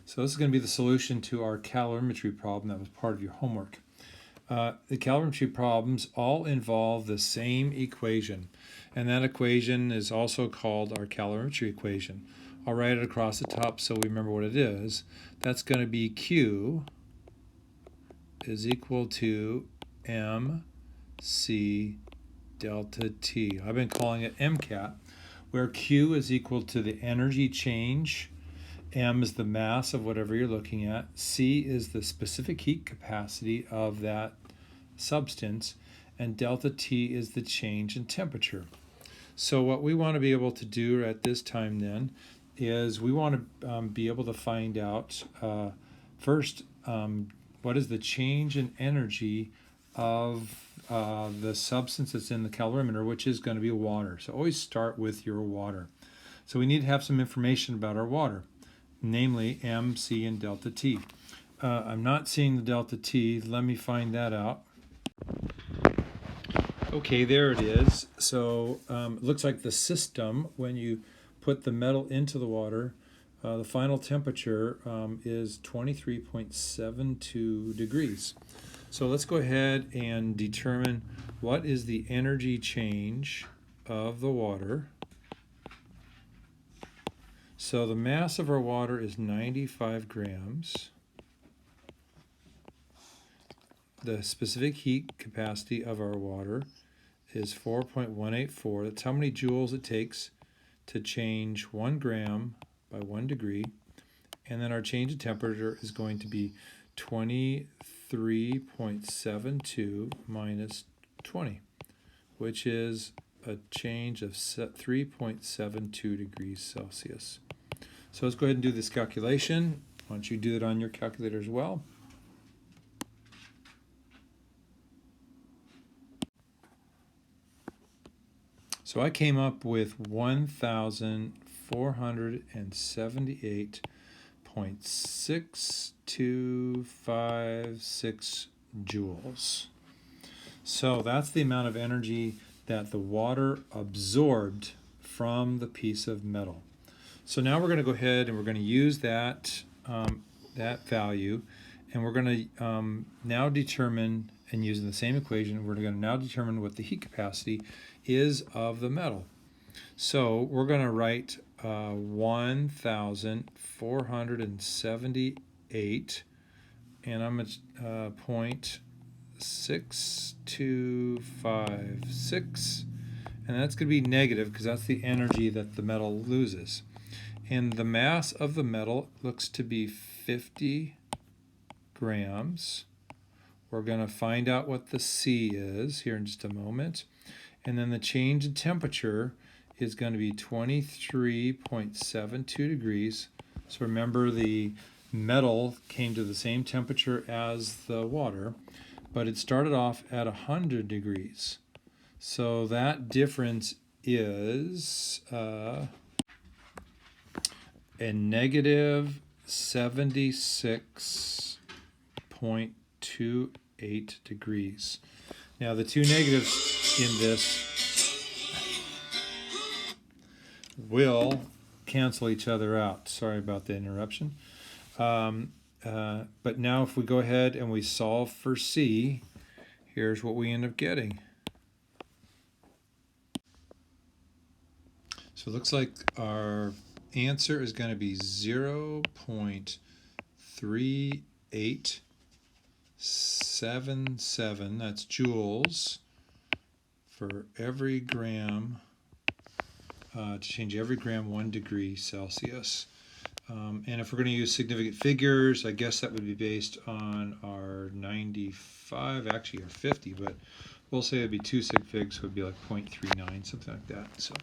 So this is going to be the solution to our calorimetry problem that was part of your homework. The calorimetry problems all involve the same equation, and that equation is also called our calorimetry equation. I'll write it across the top so we remember what it is. That's going to be Q is equal to mc delta T. I've been calling it MCAT, where Q is equal to the energy change, M is the mass of whatever you're looking at, C is the specific heat capacity of that substance, and delta T is the change in temperature. So what we want to be able to do at this time then is we want to be able to find out first what is the change in energy of the substance that's in the calorimeter, which is going to be water. So always start with your water. So we need to have some information about our water, namely M, C, and delta T. I'm not seeing the delta T. Let me find that out. Okay, there it is. So it looks like the system, when you put the metal into the water, the final temperature is 23.72 degrees. So let's go ahead and determine what is the energy change of the water. So the mass of our water is 95 grams. The specific heat capacity of our water is 4.184. That's how many joules it takes to change 1 gram by 1 degree. And then our change in temperature is going to be 23.72 minus 20, which is a change of 3.72 degrees Celsius. So let's go ahead and do this calculation. Why don't you do it on your calculator as well? So I came up with 1,478.6256 joules. So that's the amount of energy that the water absorbed from the piece of metal. So now we're going to go ahead and we're going to use that value, and we're going to now determine, and using the same equation, we're going to now determine what the heat capacity is of the metal. So we're going to write 1,478, and I'm at 0.6256, and that's going to be negative because that's the energy that the metal loses. And the mass of the metal looks to be 50 grams. We're going to find out what the C is here in just a moment. And then the change in temperature is going to be 23.72 degrees. So remember, the metal came to the same temperature as the water, but it started off at 100 degrees. So that difference is a negative 76.28 degrees. Now the two negatives in this will cancel each other out. Sorry about the interruption. But now if we go ahead and we solve for C, here's what we end up getting. So it looks like our answer is going to be 0.3877, that's joules, for every gram, to change every gram 1 degree Celsius. And if we're going to use significant figures, I guess that would be based on our 95, actually our 50, but we'll say it would be 2 sig figs, so it would be like 0.39, something like that. So